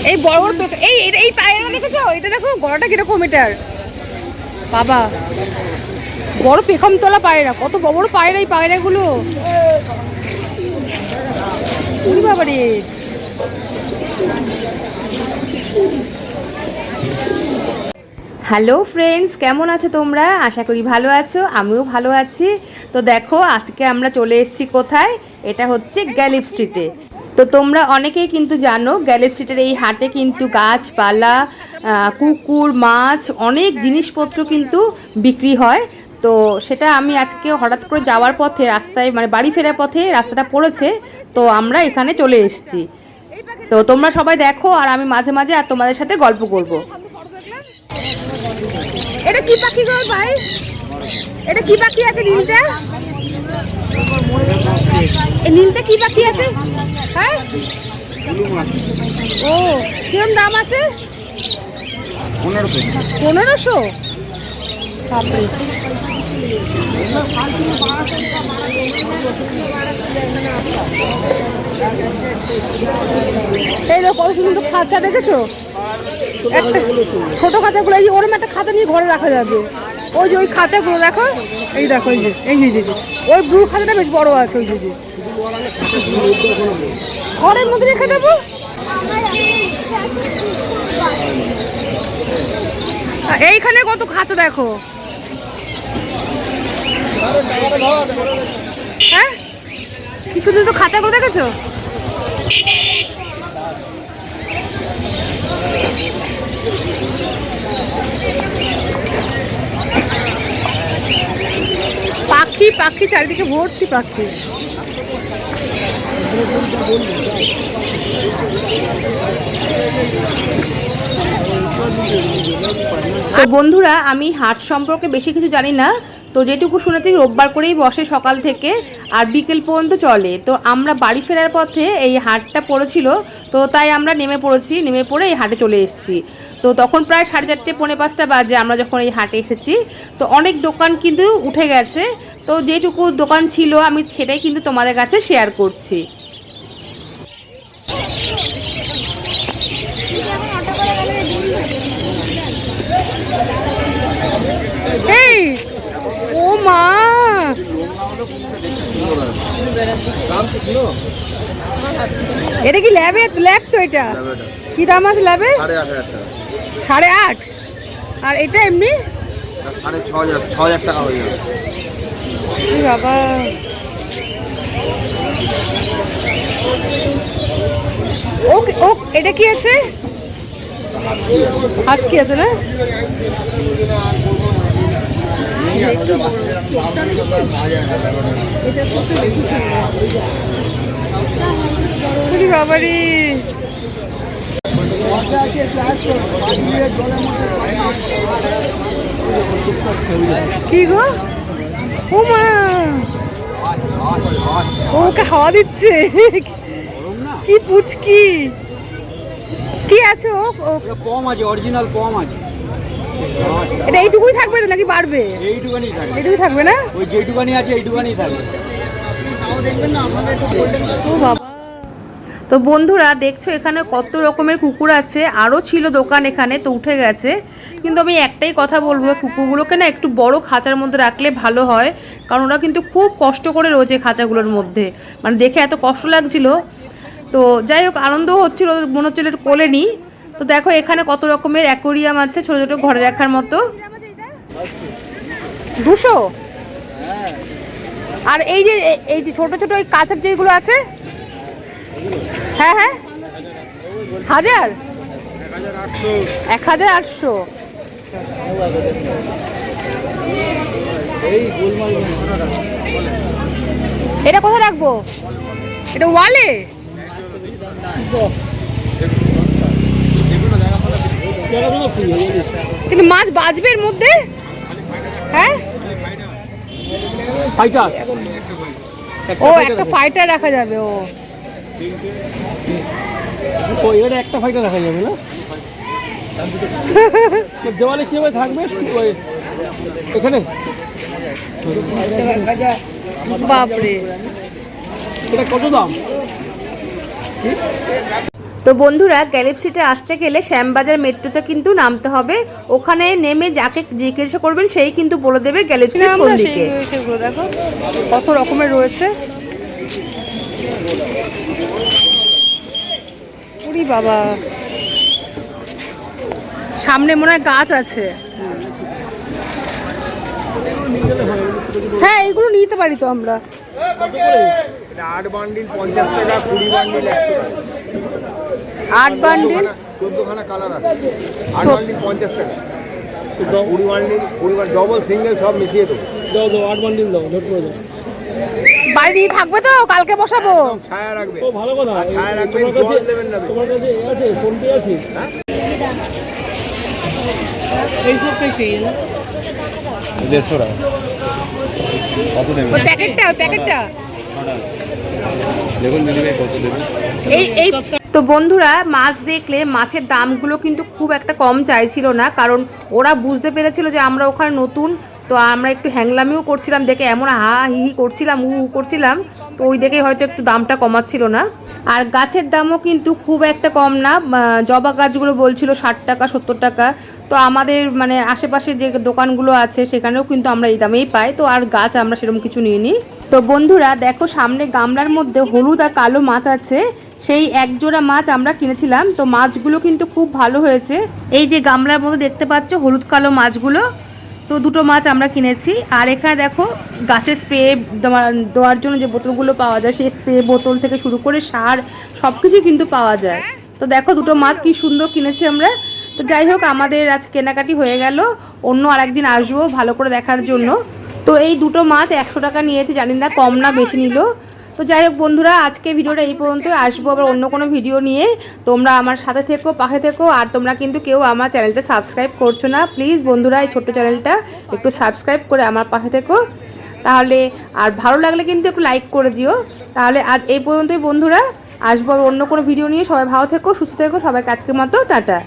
এই বড় বড় এই এই পায়রা দেখেছো? এটা দেখো গলাটা কিরকম এটার, বাবা বড় পেখম তোলা পায়রা, কত বড় বড় পায়রা এই পায়রাগুলো, বাবা রে। হ্যালো ফ্রেন্ডস, কেমন আছো তোমরা? আশা করি ভালো আছো, আমিও ভালো আছি। তো দেখো আজকে আমরা চলে এসেছি কোথায়, এটা হচ্ছে গ্যালিফ স্ট্রিটে। তো তোমরা অনেকেই কিন্তু জানো গ্যালিফ স্ট্রিটের এই হাটে কিন্তু গাছপালা, কুকুর, মাছ, অনেক জিনিসপত্র কিন্তু বিক্রি হয়। তো সেটা আমি আজকে হঠাৎ করে যাওয়ার পথে রাস্তায়, মানে বাড়ি ফেরার পথে রাস্তাটা পড়েছে, তো আমরা এখানে চলে এসেছি। তো তোমরা সবাই দেখো, আর আমি মাঝে মাঝে আর তোমাদের সাথে গল্প করব। এটা কি পাখি গো ভাই? এটা কি পাখি আছে নীলটা? এই নীলটা কি পাখি আছে? হ্যাঁ, ও কিরম দাম আছে? 1500। বাপরে, এই দেখো কত সুন্দর খাঁচা, দেখেছো? একটা ছোট খাঁচাগুলো, এই যে ওরম একটা খাঁচা নিয়ে ঘরে রাখা যাবে। ওই যে ওই খাঁচাগুলো দেখো, এই দেখো, এই যে এই যে ওই ব্লু খাঁচাটা বেশ বড় আছে, ওই যে ঘরের মধ্যে রেখে দেবো। এইখানে কত খাঁচা দেখো, হ্যাঁ কি সুন্দর তো খাঁচাগুলো, দেখেছো? পাখি পাখি চারিদিকে ভর্তি পাখি। তো বন্ধুরা, আমি হাট সম্পর্কে বেশি কিছু জানি না, তো যেটুকু শুনেছি রোববার করেই বসে সকাল থেকে আর বিকেল পর্যন্ত চলে। তো আমরা বাড়ি ফেরার পথে এই হাটটা পড়েছিল, তো তাই আমরা নেমে পড়েছি, নেমে পড়ে এই হাটে চলে এসেছি। তো তখন প্রায় 4:30 পৌনে 5টা বাজে আমরা যখন এই হাটে এসেছি। তো অনেক দোকান কিন্তু উঠে গেছে, তো যেটুকু দোকান ছিল আমি সেটাই কিন্তু তোমাদের কাছে শেয়ার করছি। এই ও মা, এটা কি ল্যাব? তো এটা কি দাম আছে ল্যাবে? 8,500। আর এটা এমনি 6,500 টাকা হয়ে যাবে। বাবা, ওকে ও এটা কি আছে? হাস্কি আছে না? বাবারি, কি গো? ও মা, ওকে হাওয়া দিচ্ছে, কি পুচকি, কি আছে? ও পম আছে, অরিজিনাল পম আছে। এটা এইটুকুই থাকবে তো নাকি বাড়বে? এইটুকুই থাকবে না? ওই যেটুকানি আছে এইটুকানি থাকবে। ও বাবা। তো বন্ধুরা দেখছো এখানে কত রকমের কুকুর আছে, আরও ছিল দোকান এখানে, তো উঠে গেছে। কিন্তু আমি একটাই কথা বলবো, কুকুরগুলোকে না একটু বড় খাঁচার মধ্যে রাখলে ভালো হয়, কারণ ওরা কিন্তু খুব কষ্ট করে রয়েছে খাঁচাগুলোর মধ্যে, মানে দেখে এত কষ্ট লাগছিল। তো যাই হোক, আনন্দও হচ্ছিল, মনে হচ্ছিল কোলে নিই। তো দেখো এখানে কত রকমের অ্যাকোরিয়াম আছে, ছোটো ছোটো ঘরে রাখার মতো। 200। আর এই যে ছোটো ছোটো ওই কাঁচের যেগুলো আছে, হ্যাঁ হ্যাঁ, 1000, 1800। এটা কোথায় রাখবো? এটা ওয়ালে? কিন্তু মাছ বাজবে এর মধ্যে? হ্যাঁ, ফাইটার, ও একটা ফাইটার রাখা যাবে। ও এবারে একটা ফাইটার রাখা যাবে না? দেওয়ালে কিভাবে থাকবে এখানে? বাপরে, এটা কত দাম? তো বন্ধুরা গ্যালাক্সিতে আসতে গেলে শ্যামবাজার মেট্রোতে কিন্তু নামতে হবে। ওখানে নেমে যাকে জিজ্ঞাসা করবেন সেই কিন্তু বলে দেবে গ্যালাক্সি কোন দিকে। সেগুলো দেখো কত রকমের রয়েছে। ওরে বাবা, সামনে মনে হয় গাছ আছে। হ্যাঁ এগুলো নিতে পারি তো আমরা। 8 বান্ডিল 50 টাকা, 20 বান্ডিল 100 টাকা। 8 বান্ডিল 14 খানা কালার আছে। 8 বান্ডিল 50 টাকা, 20 বান্ডিল ডবল সিঙ্গেল সব মিশিয়ে দেবো। দাও 8 বান্ডিল দাও, নোট করে দাও। বাড়ি নিয়ে থাকবে তো, কালকে বসাবো। ছায়া রাখবে। ও ভালো কথা, ছায়া রাখবেন, জল দেবেন না। তোমার কাছে আছে ফোনপে আছে? এইসব কাছে 150 টাকা। কত দেবেন? ওই প্যাকেটটা দেখুন দিদি ভাই কত দেবেন। এই তো বন্ধুরা, মাছ দেখলে মাছের দামগুলো কিন্তু খুব একটা কম চাইছিল না, কারণ ওরা বুঝতে পেরেছিল যে আমরা ওখানে নতুন। তো আমরা একটু হ্যাংলামিও করছিলাম দেখে, এমন হা হি করছিলাম, হু করছিলাম। তো ওই দেখে হয়তো একটু দামটা কমাচ্ছিল না। আর গাছের দামও কিন্তু খুব একটা কম না। জবা গাছগুলো বলছিল 60 টাকা 70 টাকা। তো আমাদের মানে আশেপাশে যে দোকানগুলো আছে সেখানেও কিন্তু আমরা এই দামেই পাই। তো আর গাছ আমরা সেরকম কিছু নিইনি। তো বন্ধুরা দেখো, সামনে গামলার মধ্যে হলুদ আর কালো মাছ আছে। সেই এক জোড়া মাছ আমরা কিনেছিলাম। তো মাছগুলো কিন্তু খুব ভালো হয়েছে। এই যে গামলার মধ্যে দেখতে পাচ্ছ হলুদ কালো মাছগুলো। তো দুটো মাছ আমরা কিনেছি। আর এখানে দেখো গাছের স্প্রে দেওয়ার জন্য যে বোতলগুলো পাওয়া যায়, সেই স্প্রে বোতল থেকে শুরু করে সার সব কিছু কিন্তু পাওয়া যায়। তো দেখো দুটো মাছ কি সুন্দর কিনেছি আমরা। তো যাই হোক, আমাদের আজ কেনাকাটি হয়ে গেল। অন্য আরেকদিন আসবো ভালো করে দেখার জন্য। তো এই দুটো মাছ 100 টাকা নিয়েছি, জানি না কম না বেশি নিল। তো যাই হোক বন্ধুরা, আজকে ভিডিওটা এই পর্যন্ত। আসবো আবার অন্য কোনো ভিডিও নিয়ে। তোমরা আমার সাথে থেকো, পাশে থেকো। আর তোমরা কিন্তু কেউ আমার চ্যানেলটা সাবস্ক্রাইব করছো না, প্লিজ বন্ধুরা এই ছোট্ট চ্যানেলটা একটু সাবস্ক্রাইব করে আমার পাশে থেকো। তাহলে আর ভালো লাগলে কিন্তু একটু লাইক করে দিও। তাহলে আজ এই পর্যন্তই বন্ধুরা, আসবো অন্য কোনো ভিডিও নিয়ে। সবাই ভালো থেকো, সুস্থ থেকো, সবাইকে আজকের মতো টাটা।